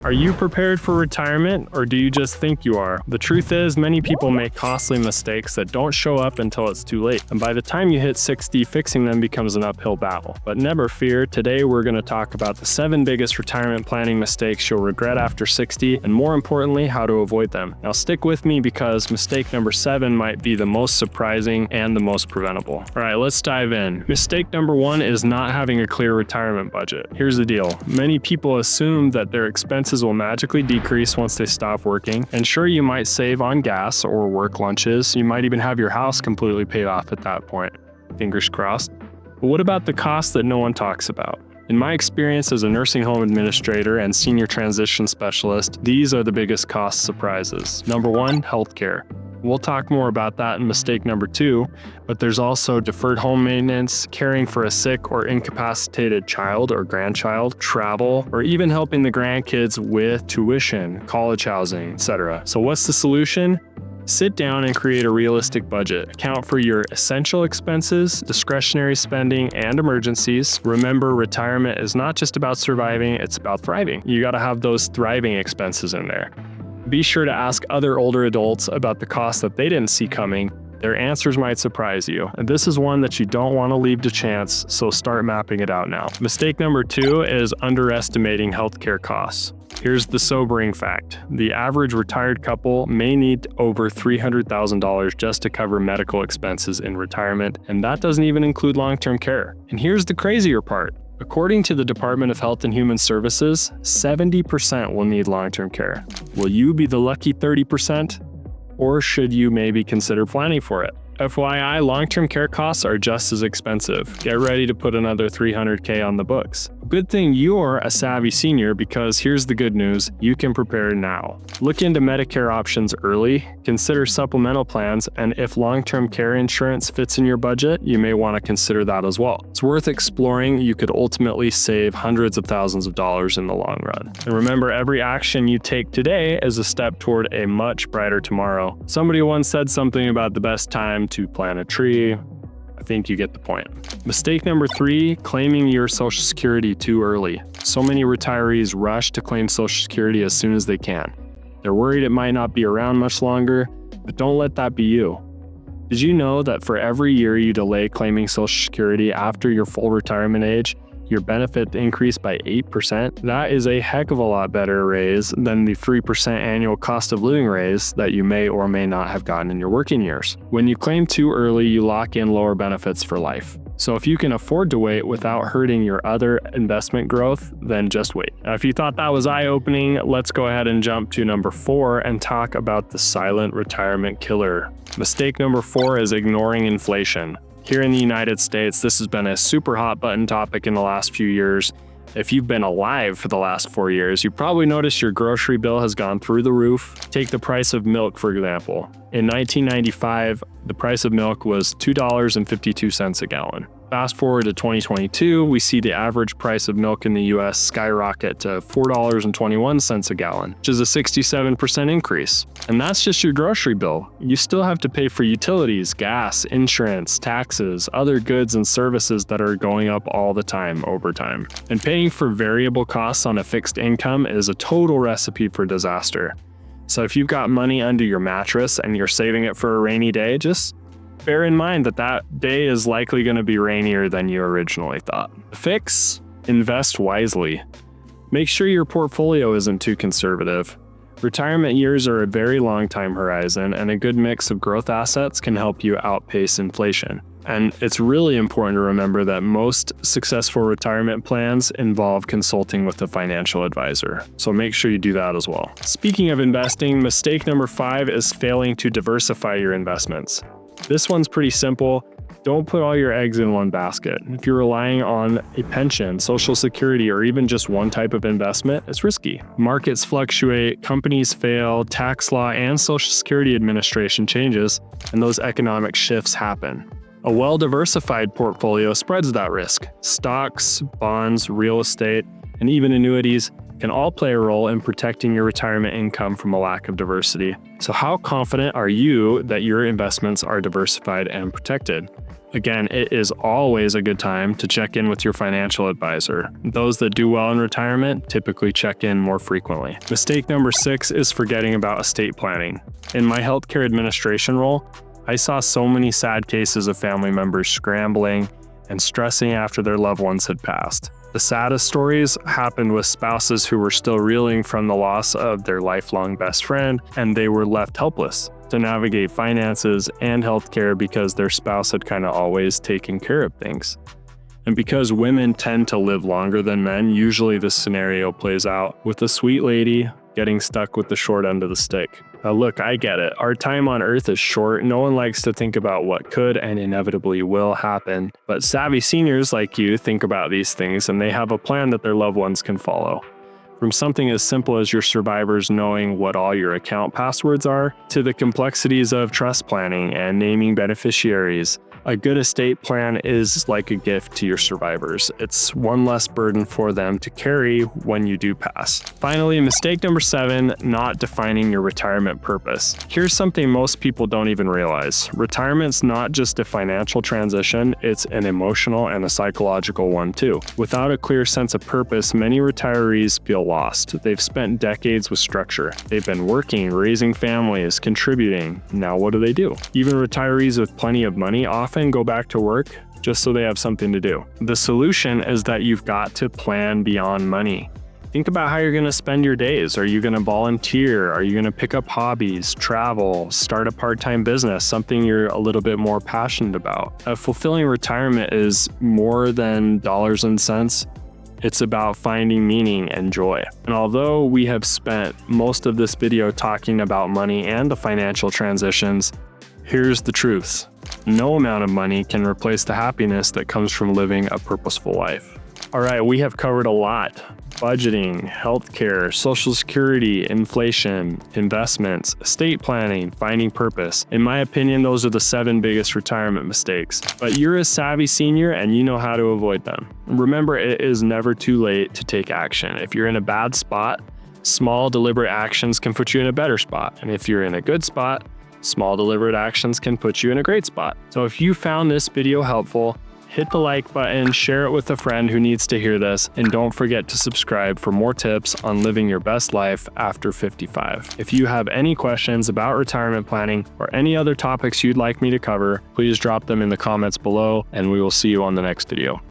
Are you prepared for retirement, or do you just think you are? The truth is, many people make costly mistakes that don't show up until it's too late. And by the time you hit 60, fixing them becomes an uphill battle. But never fear, today we're going to talk about the 7 biggest retirement planning mistakes you'll regret after 60, and more importantly, how to avoid them. Now stick with me because mistake number 7 might be the most surprising and the most preventable. All right, let's dive in. Mistake number 1 is not having a clear retirement budget. Here's the deal. Many people assume that their expenses will magically decrease once they stop working. And sure, you might save on gas or work lunches. You might even have your house completely paid off at that point. Fingers crossed. But what about the costs that no one talks about? In my experience as a nursing home administrator and senior transition specialist, these are the biggest cost surprises. Number 1, healthcare. We'll talk more about that in mistake number 2, but there's also deferred home maintenance, caring for a sick or incapacitated child or grandchild, travel, or even helping the grandkids with tuition, college housing, etc. So what's the solution? Sit down and create a realistic budget. Account for your essential expenses, discretionary spending, and emergencies. Remember, retirement is not just about surviving, it's about thriving. You gotta have those thriving expenses in there. Be sure to ask other older adults about the costs that they didn't see coming. Their answers might surprise you. And this is one that you don't want to leave to chance, so start mapping it out now. Mistake number 2 is underestimating healthcare costs. Here's the sobering fact. The average retired couple may need over $300,000 just to cover medical expenses in retirement, and that doesn't even include long-term care. And here's the crazier part. According to the Department of Health and Human Services, 70% will need long-term care. Will you be the lucky 30%? Or should you maybe consider planning for it? FYI, long-term care costs are just as expensive. Get ready to put another $300K on the books. Good thing you're a savvy senior, because here's the good news, you can prepare now. Look into Medicare options early, consider supplemental plans, and if long-term care insurance fits in your budget, you may want to consider that as well. It's worth exploring. You could ultimately save hundreds of thousands of dollars in the long run. And remember, every action you take today is a step toward a much brighter tomorrow. Somebody once said something about the best time to plant a tree. I think you get the point. Mistake number 3, claiming your Social Security too early. So many retirees rush to claim Social Security as soon as they can. They're worried it might not be around much longer, but don't let that be you. Did you know that for every year you delay claiming Social Security after your full retirement age, your benefit increased by 8%? That is a heck of a lot better raise than the 3% annual cost of living raise that you may or may not have gotten in your working years. When you claim too early, you lock in lower benefits for life. So if you can afford to wait without hurting your other investment growth, then just wait. Now, if you thought that was eye-opening, let's go ahead and jump to number 4 and talk about the silent retirement killer. Mistake number 4 is ignoring inflation. Here in the United States, this has been a super hot button topic in the last few years. If you've been alive for the last 4 years, you probably noticed your grocery bill has gone through the roof. Take the price of milk, for example. In 1995, the price of milk was $2.52 a gallon. Fast forward to 2022, we see the average price of milk in the US skyrocket to $4.21 a gallon, which is a 67% increase. And that's just your grocery bill. You still have to pay for utilities, gas, insurance, taxes, other goods and services that are going up all the time over time. And paying for variable costs on a fixed income is a total recipe for disaster. So if you've got money under your mattress and you're saving it for a rainy day, just bear in mind that that day is likely going to be rainier than you originally thought. Fix: invest wisely. Make sure your portfolio isn't too conservative. Retirement years are a very long time horizon, and a good mix of growth assets can help you outpace inflation. And it's really important to remember that most successful retirement plans involve consulting with a financial advisor. So make sure you do that as well. Speaking of investing, mistake number 5 is failing to diversify your investments. This one's pretty simple. Don't put all your eggs in one basket. If you're relying on a pension, Social Security, or even just one type of investment, it's risky. Markets fluctuate, companies fail, tax law and Social Security Administration changes, and those economic shifts happen. A well-diversified portfolio spreads that risk. Stocks, bonds, real estate, and even annuities can all play a role in protecting your retirement income from a lack of diversity. So how confident are you that your investments are diversified and protected? Again, it is always a good time to check in with your financial advisor. Those that do well in retirement typically check in more frequently. Mistake number 6 is forgetting about estate planning. In my healthcare administration role, I saw so many sad cases of family members scrambling and stressing after their loved ones had passed. The saddest stories happened with spouses who were still reeling from the loss of their lifelong best friend, and they were left helpless to navigate finances and healthcare because their spouse had kind of always taken care of things. And because women tend to live longer than men, usually this scenario plays out with the sweet lady getting stuck with the short end of the stick. Now look, I get it. Our time on earth is short. No one likes to think about what could and inevitably will happen. But savvy seniors like you think about these things, and they have a plan that their loved ones can follow. From something as simple as your survivors knowing what all your account passwords are, to the complexities of trust planning and naming beneficiaries, a good estate plan is like a gift to your survivors. It's one less burden for them to carry when you do pass. Finally, mistake number 7, not defining your retirement purpose. Here's something most people don't even realize. Retirement's not just a financial transition, it's an emotional and a psychological one too. Without a clear sense of purpose, many retirees feel lost. They've spent decades with structure. They've been working, raising families, contributing. Now what do? Even retirees with plenty of money often go back to work just so they have something to do. The solution is that you've got to plan beyond money. Think about how you're going to spend your days. Are you going to volunteer? Are you going to pick up hobbies, travel, start a part-time business, something you're a little bit more passionate about? A fulfilling retirement is more than dollars and cents. It's about finding meaning and joy. And although we have spent most of this video talking about money and the financial transitions, here's the truth. No amount of money can replace the happiness that comes from living a purposeful life. All right, we have covered a lot. Budgeting, healthcare, social security, inflation, investments, estate planning, finding purpose. In my opinion, those are the 7 biggest retirement mistakes. But you're a savvy senior and you know how to avoid them. Remember, it is never too late to take action. If you're in a bad spot, small deliberate actions can put you in a better spot. And if you're in a good spot, small deliberate actions can put you in a great spot. So if you found this video helpful, hit the like button, share it with a friend who needs to hear this, and don't forget to subscribe for more tips on living your best life after 55. If you have any questions about retirement planning or any other topics you'd like me to cover, please drop them in the comments below, and we will see you on the next video.